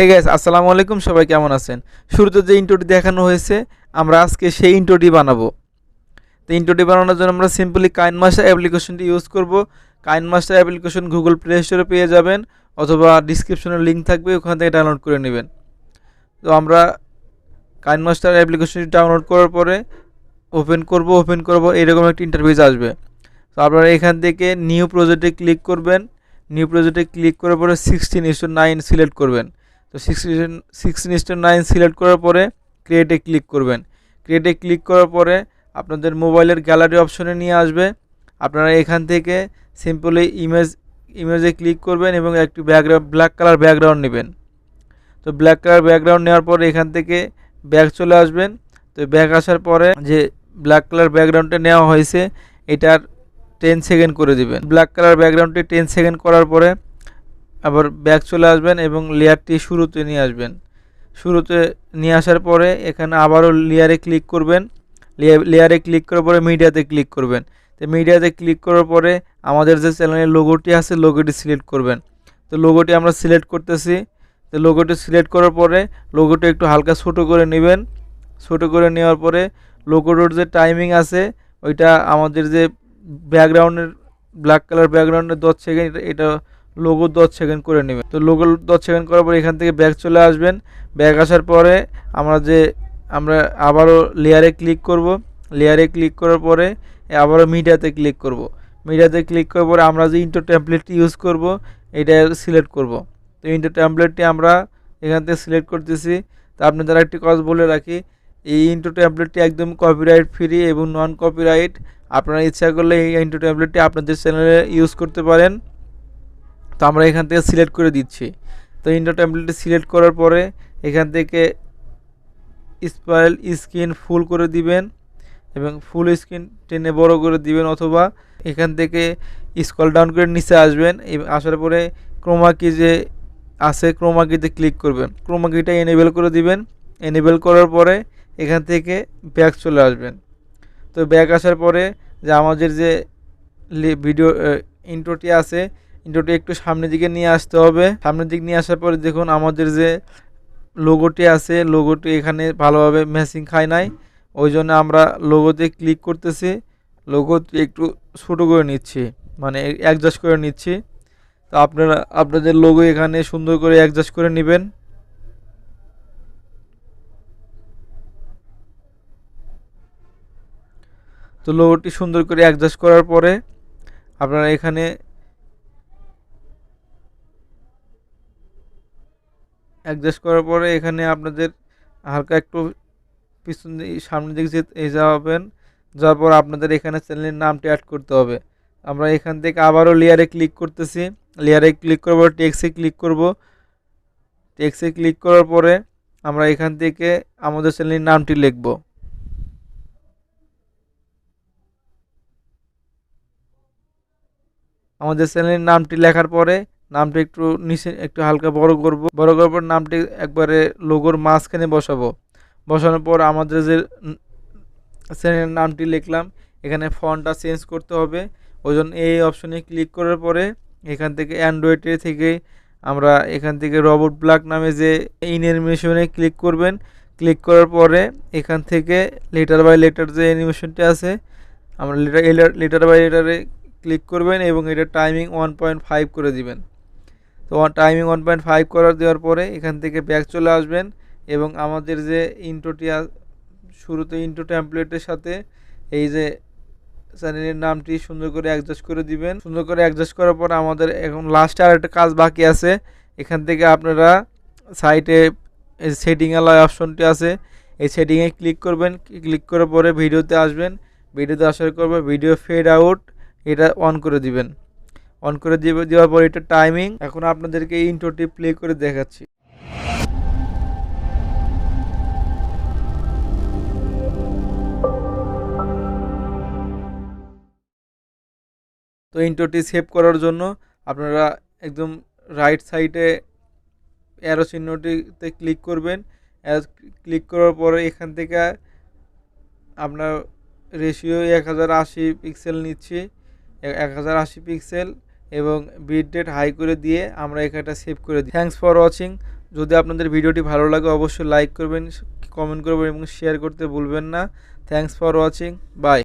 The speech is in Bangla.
হে গাইস, আসসালামু আলাইকুম। সবাই কেমন আছেন? শুরুতে যে ইন্ট্রোটি দেখানো হয়েছে, আমরা আজকে সেই ইন্ট্রোটি বানাবো। তো ইন্ট্রোটি বানানোর জন্য আমরা সিম্পলি কাইনমাস্টার অ্যাপ্লিকেশনটি ইউজ করব। কাইনমাস্টার অ্যাপ্লিকেশন গুগল প্লে স্টোরে পেয়ে যাবেন, অথবা ডিসক্রিপশনে লিঙ্ক থাকবে, ওখান থেকে ডাউনলোড করে নেবেন। তো আমরা কাইনমাস্টার অ্যাপ্লিকেশনটি ডাউনলোড করার পরে ওপেন করব, এরকম একটা ইন্টারফেস আসবে। তো আপনারা এখান থেকে নিউ প্রজেক্টে ক্লিক করবেন। নিউ প্রজেক্টে ক্লিক করার পরে 16:9 সিলেক্ট করবেন। তো 16:9 সিলেক্ট করার পরে ক্রিয়েটে ক্লিক করবেন। ক্রিয়েটে ক্লিক করার পরে আপনাদের মোবাইলের গ্যালারি অপশনে নিয়ে আসবে। আপনারা এখান থেকে সিম্পলি ইমেজে ক্লিক করবেন এবং একটি ব্ল্যাক কালার ব্যাকগ্রাউন্ড নেবেন। তো ব্ল্যাক কালার ব্যাকগ্রাউন্ড নেওয়ার পরে এখান থেকে ব্যাক চলে আসবেন। তো ব্যাক আসার পরে যে ব্ল্যাক কালার ব্যাকগ্রাউন্ডটা নেওয়া হয়েছে, এটার 10 সেকেন্ড করে দিবেন। ব্ল্যাক কালার ব্যাকগ্রাউন্ডটি 10 সেকেন্ড করার পরে আবার ব্যাক চলে আসবেন এবং লেয়ারটি শুরুতে নিয়ে আসবেন। শুরুতে নিয়ে আসার পরে এখানে আবারও লেয়ারে ক্লিক করবেন। লেয়ারে ক্লিক করার পরে মিডিয়াতে ক্লিক করবেন। তো মিডিয়াতে ক্লিক করার পরে আমাদের যে চ্যানেলের লোগোটি আছে, লোগোটি সিলেক্ট করবেন। তো লোগোটি আমরা সিলেক্ট করতেছি। তো লোগোটি সিলেক্ট করার পরে লোগোটি একটু হালকা ছোটো করে নেবেন। ছোটো করে নেওয়ার পরে লোগোটার যে টাইমিং আছে, ওইটা আমাদের যে ব্যাকগ্রাউন্ডের ব্ল্যাক কালার ব্যাকগ্রাউন্ডের 10 সেকেন্ড, এটা লোগো 10 সেকেন্ড করে নেবেন। তো লোগো 10 সেকেন্ড করার পরে এখান থেকে ব্যাক চলে আসবেন। ব্যাক আসার পরে আমরা আবারও লেয়ারে ক্লিক করব। লেয়ারে ক্লিক করার পরে আবারও মিডিয়াতে ক্লিক করব। মিডিয়াতে ক্লিক করার পরে আমরা যে ইন্ট্রো টেমপ্লেটটি ইউজ করব, এটা সিলেক্ট করব। তো ইন্ট্রো টেমপ্লেটটি আমরা এখান থেকে সিলেক্ট করতেছি। তো আপনাদের একটি কথা বলে রাখি, এই ইন্ট্রো টেমপ্লেটটি একদম কপিরাইট ফ্রি এবং নন কপিরাইট। আপনারা ইচ্ছা করলে এই ইন্ট্রো টেমপ্লেটটি আপনাদের চ্যানেলে ইউজ করতে পারেন। তো আমরা এখান থেকে সিলেক্ট করে দিচ্ছি। তো ইন্ট্রো টেমপ্লেটটি সিলেক্ট করার পরে এখান থেকে স্পাইল স্ক্রিন ফুল করে দিবেন এবং ফুল স্ক্রিন টেনে বড় করে দিবেন, অথবা এখান থেকে স্ক্রল ডাউন করে নিচে আসবেন। আসার পরে ক্রোমা কি যে আছে, ক্রোমা কিতে ক্লিক করবেন। ক্রোমা কিটা এনেবেল করে দিবেন। এনেবেল করার পরে এখান থেকে ব্যাক চলে আসবেন। তো ব্যাক আসার পরে যে আমাদের যে ভিডিও ইন্ট্রোটি আছে, ইন্ট্রোটি একটু সামনের দিকে নিয়ে আসতে হবে। সামনের দিকে নিয়ে আসার পরে দেখুন আমাদের যে লোগোটি আছে, লোগোটি এখানে ভালোভাবে ম্যাচিং খায় নাই। ওই জন্য আমরা লোগোতে ক্লিক করতেছি, লোগোটি একটু ছোটো করে নিচ্ছি, মানে অ্যাডজাস্ট করে নিচ্ছি। তো আপনারা আপনাদের লোগো এখানে সুন্দর করে অ্যাডজাস্ট করে নেবেন। তো লোগোটি সুন্দর করে অ্যাডজাস্ট করার পরে আপনারা এখানে আপনাদের হালকা একটু পিছন সামনের দিকে যাবেন। যাওয়ার পর আপনাদের এখানে চ্যানেলের নামটি অ্যাড করতে হবে। আমরা এখান থেকে আবারও লেয়ারে ক্লিক করতেছি। লেয়ারে ক্লিক করার পর টেক্সটে ক্লিক করব। টেক্সটে ক্লিক করার পরে আমরা এখান থেকে আমাদের চ্যানেলের নামটি লিখব। আমাদের চ্যানেলের নামটি লেখার পরে নামটি একটু নিচে একটু হালকা বড় করব। বড় করার পর নামটি একবারে লোগোর মাঝখানে বসাবো। বসানোর পর আমাদের যে চ্যানেলের নামটি লিখলাম, এখানে ফন্টটা চেঞ্জ করতে হবে। ওই জন্য এই অপশনে ক্লিক করার পরে এখান থেকে অ্যান্ড্রয়েডে থেকে আমরা এখান থেকে রবট ব্ল্যাক নামে যে অ্যানিমেশনে ক্লিক করবেন। ক্লিক করার পরে এখান থেকে লেটার বাই লেটার যে অ্যানিমেশনটি আছে, আমরা লেটার বাই লেটারে ক্লিক করবেন এবং এটা টাইমিং 1.5 করে দিবেন। তো টাইমিং 1.5 দেওয়ার পরে এখান থেকে ব্যাক চলে আসবেন এবং আমাদের যে ইন্ট্রোটি শুরুতে ইন্ট্রো টেমপ্লেটের সাথে এই যে চ্যানেলের নামটি সুন্দর করে অ্যাডজাস্ট করে দিবেন। সুন্দর করে অ্যাডজাস্ট করার পর আমাদের এখন লাস্টে আর একটা কাজ বাকি আছে। এখান থেকে আপনারা সাইটে সেটিং এর অপশনটি আছে, এই সেটিংয়ে ক্লিক করবেন। ক্লিক করার পরে ভিডিওতে আসবেন। ভিডিওতে আসার পর ভিডিও ফেড আউট এটা অন করে দিবেন। অন করে দেওয়ার পর এটা টাইমিং। এখন আপনাদেরকে এই ইন্ট্রোটি প্লে করে দেখাচ্ছি। তো ইন্ট্রোটি সেভ করার জন্য আপনারা একদম রাইট সাইডে অ্যারো চিহ্নটিতে ক্লিক করবেন। ক্লিক করার পরে এখান থেকে আপনার রেশিও 1080 পিক্সেল নিচ্ছি, 1080 পিক্সেল এবং বিট রেট হাই করে দিয়ে আমরা এখানটা সেভ করে দিই। Thanks for watching. যদি আপনাদের ভিডিওটি ভালো লাগে অবশ্যই লাইক করবেন, কমেন্ট করবেন এবং শেয়ার করতে ভুলবেন না। Thanks for watching, by.